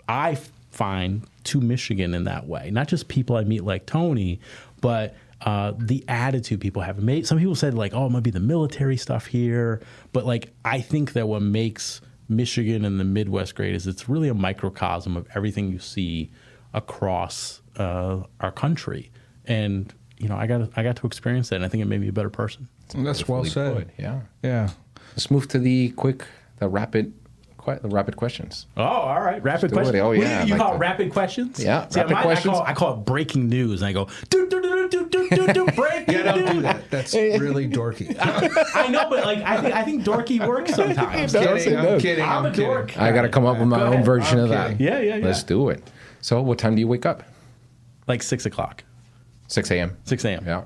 I find, to Michigan in that way. Not just people I meet like Tony, but the attitude people have. Some people said like, oh, it might be the military stuff here. But like, I think that what makes Michigan and the Midwest great is it's really a microcosm of everything you see across our country. And, I got to experience that, and I think it made me a better person. That's well said. Good. Yeah. Yeah. Let's move to the rapid questions. Oh, all right. Rapid do questions. it. Oh, yeah, You I like call it that. rapid questions? Yeah, See, rapid questions. I call it breaking news, and I go, breaking Yeah, don't do news. that. That's really dorky. I know, but I think dorky works sometimes. I'm kidding. I'm a dork. I got to come up with my own version of that. Yeah. Let's do it. So, what time do you wake up? Like 6 o'clock. 6 a.m. 6 a.m. Yeah.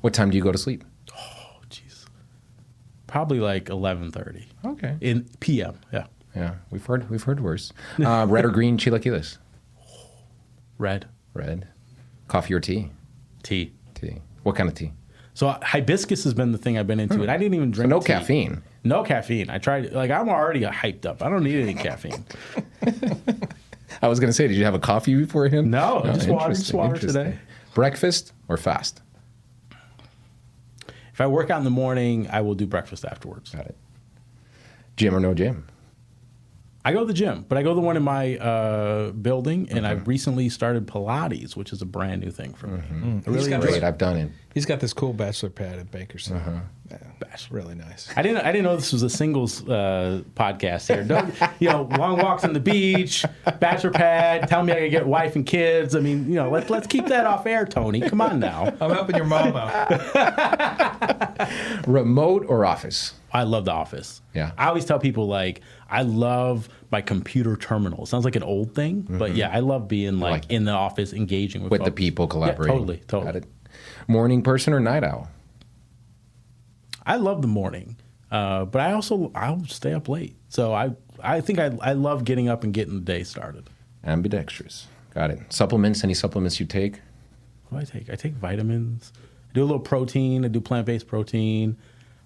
What time do you go to sleep? Oh, jeez. Probably like 11:30. Okay. In p.m. Yeah. Yeah, we've heard worse. Red or green chilaquiles? Red. Red. Coffee or tea? Tea. Tea. What kind of tea? So hibiscus has been the thing I've been into, and I didn't even drink. No tea. caffeine. No caffeine. I tried. I'm already hyped up. I don't need any caffeine. I was going to say, did you have a coffee beforehand? No, just water. Just interesting, water interesting. today. Breakfast or fast? If I work out in the morning, I will do breakfast afterwards. Got it. Gym or no gym? I go to the gym, but I go to the one in my building, and I recently started Pilates, which is a brand new thing for me. Really Great, I've done it. He's got this cool bachelor pad at Bakersfield. Yeah, that's really nice. I didn't know this was a singles podcast here. Long walks on the beach, bachelor pad. Tell me I can get wife and kids. I mean, let's keep that off air, Tony. Come on now. I'm helping your mom out. Remote or office? I love the office. Yeah. I always tell people I love my computer terminal. It sounds like an old thing, but yeah, I love being in the office, engaging with the folks. people, collaborating. Yeah, totally. Got it. Morning person or night owl? I love the morning, but I'll stay up late. So I think I love getting up and getting the day started. Ambidextrous. Got it. Supplements? Any supplements you take? What do I take? I take vitamins. I do a little protein. I do plant-based protein.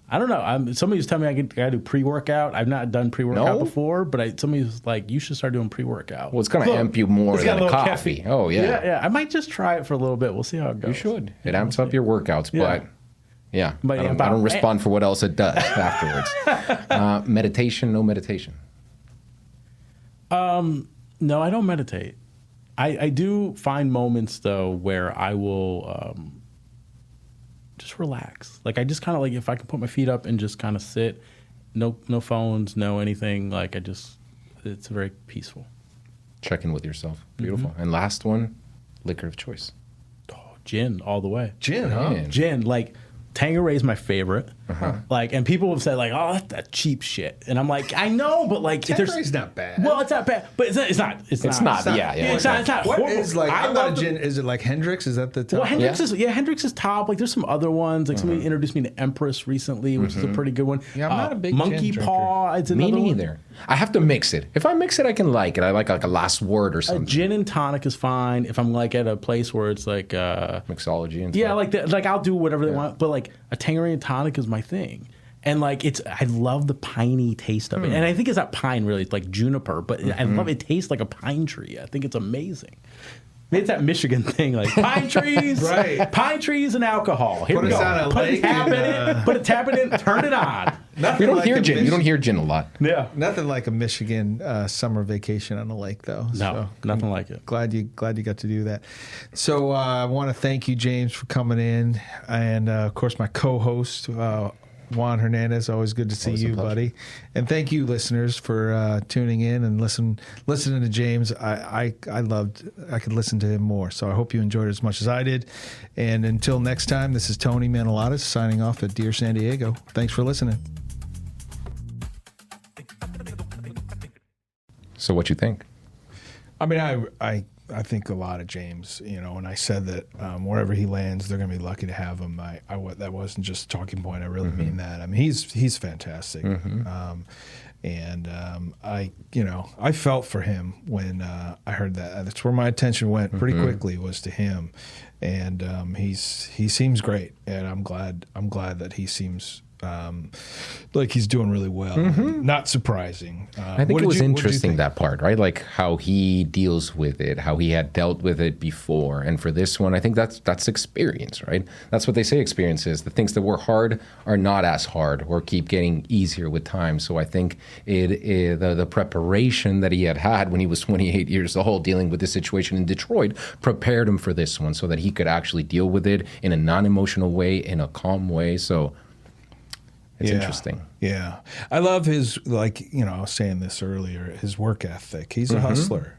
I don't know. Somebody was telling me I got to do pre-workout. I've not done pre-workout before, but somebody was like, you should start doing pre-workout. Well, it's going to amp you more than a coffee. Caffeine. Oh, yeah. Yeah. I might just try it for a little bit. We'll see how it goes. You should. It amps up your workouts, but yeah. But I don't respond for what else it does afterwards. Meditation, no meditation? No, I don't meditate. I do find moments, though, where I will just relax. I just kind of if I can put my feet up and just kind of sit, no phones, no anything, it's very peaceful. Check in with yourself. Beautiful. And last one, liquor of choice. Oh, gin all the way. Gin, huh? Gin, Tanqueray is my favorite. And people have said oh, that's that cheap shit, and I'm like, I know, but Tanqueray's not bad. Well, it's not bad, but it's not. It's not. Yeah. It's not. What horrible. is I'm not a gin. Is it like Hendrix? Is that the top? Well, Hendrix is top. There's some other ones. Somebody introduced me to Empress recently, which is a pretty good one. Yeah, I'm not a big Monkey gin Paw. It's Me another neither. one. I have to mix it. If I mix it, I can like it. I like a last word or something. Gin and tonic is fine if I'm at a place where it's mixology and yeah, stuff. I'll do whatever they want, but a Tanqueray and tonic is my thing. And I love the piney taste of it. And I think it's not pine really, it's like juniper, but I love it. It tastes like a pine tree. I think it's amazing. Maybe it's that Michigan thing, pine trees, Right. Pine trees and alcohol. Here we Put us go. on a Put lake a tap in it, turn it on. You don't hear gin. You don't hear gin a lot. Yeah. Nothing like a Michigan summer vacation on a lake, though. No, nothing like it. Glad you got to do that. So I want to thank you, James, for coming in, and of course my co-host Juan Hernandez. Always good to see you, buddy. And thank you, listeners, for tuning in and listening to James. I could listen to him more. So I hope you enjoyed it as much as I did. And until next time, this is Tony Manolatos signing off at Dear San Diego. Thanks for listening. So what you think? I mean, I think a lot of James. When I said that wherever he lands, they're going to be lucky to have him. That wasn't just a talking point. I really mean that. I mean, he's fantastic. I felt for him when I heard that. That's where my attention went pretty quickly, was to him, and he seems great, and I'm glad that he seems like he's doing really well. Not surprising. I think it was interesting, that part, right? Like how he deals with it, how he had dealt with it before. And for this one, I think that's experience, right? That's what they say experience is. The things that were hard are not as hard or keep getting easier with time. So I think the preparation that he had when he was 28 years old dealing with this situation in Detroit prepared him for this one so that he could actually deal with it in a non-emotional way, in a calm way. So it's interesting. Yeah. I love his, like, I was saying this earlier, his work ethic. He's a hustler,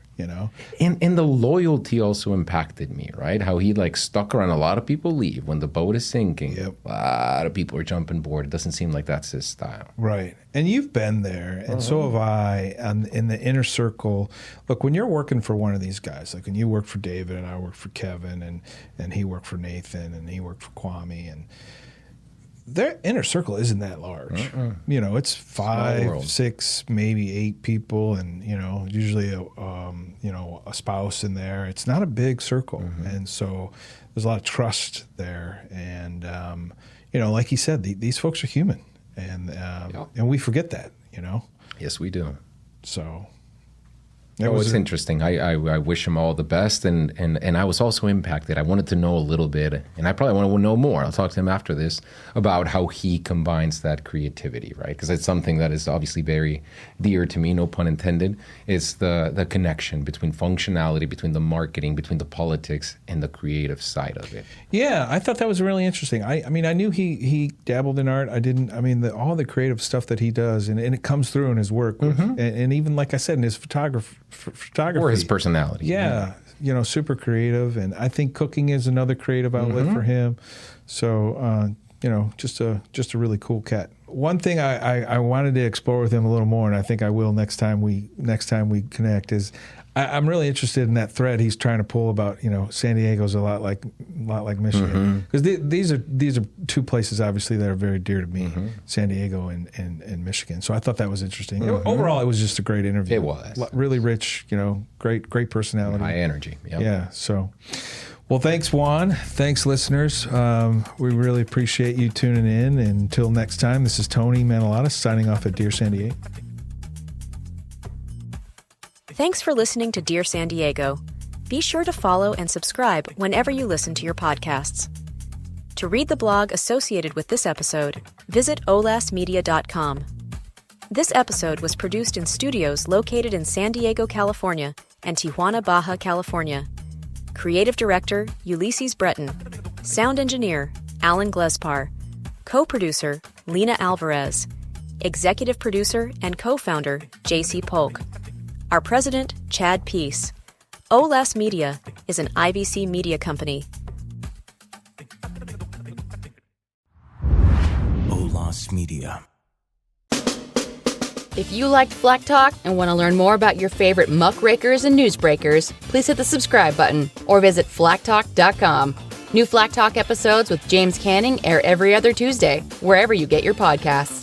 And the loyalty also impacted me, right? How he stuck around. A lot of people leave when the boat is sinking. Yep. A lot of people are jumping board. It doesn't seem like that's his style. Right. And you've been there, and so have I, in the inner circle. Look, when you're working for one of these guys, like when you work for David and I work for Kevin and he worked for Nathan and he worked for Kwame, and their inner circle isn't that large. It's 5, 6, maybe 8 people, and usually a spouse in there. It's not a big circle, and so there's a lot of trust there. And like he said, these folks are human, and we forget that. Yes, we do. So. It's interesting. I wish him all the best, and I was also impacted. I wanted to know a little bit, and I probably want to know more. I'll talk to him after this about how he combines that creativity, right? Because it's something that is obviously very dear to me, no pun intended. It's the connection between functionality, between the marketing, between the politics, and the creative side of it. Yeah, I thought that was really interesting. I mean, I knew he dabbled in art. All the creative stuff that he does, and it comes through in his work, and even, like I said, in his photography. Or his personality. Yeah, super creative. And I think cooking is another creative outlet for him. So, just a really cool cat. One thing I wanted to explore with him a little more, and I think I will next time we connect, is I'm really interested in that thread he's trying to pull about, San Diego's a lot like Michigan, because these are two places obviously that are very dear to me, San Diego and Michigan. So I thought that was interesting. Overall, it was just a great interview. It was really rich, great personality, high energy. Yep. Yeah. So, well, thanks, Juan. Thanks, listeners. We really appreciate you tuning in. And until next time, this is Tony Manolatos signing off at Dear San Diego. Thanks for listening to Dear San Diego. Be sure to follow and subscribe whenever you listen to your podcasts. To read the blog associated with this episode, visit olasmedia.com. This episode was produced in studios located in San Diego, California, and Tijuana, Baja, California. Creative Director, Ulysses Breton. Sound Engineer, Alan Glespar. Co-producer, Lena Alvarez. Executive Producer and Co-founder, J.C. Polk. Our president, Chad Peace. OLAS Media is an IBC media company. Olas Media. If you liked Flack Talk and want to learn more about your favorite muckrakers and newsbreakers, please hit the subscribe button or visit flacktalk.com. New Flack Talk episodes with James Canning air every other Tuesday, wherever you get your podcasts.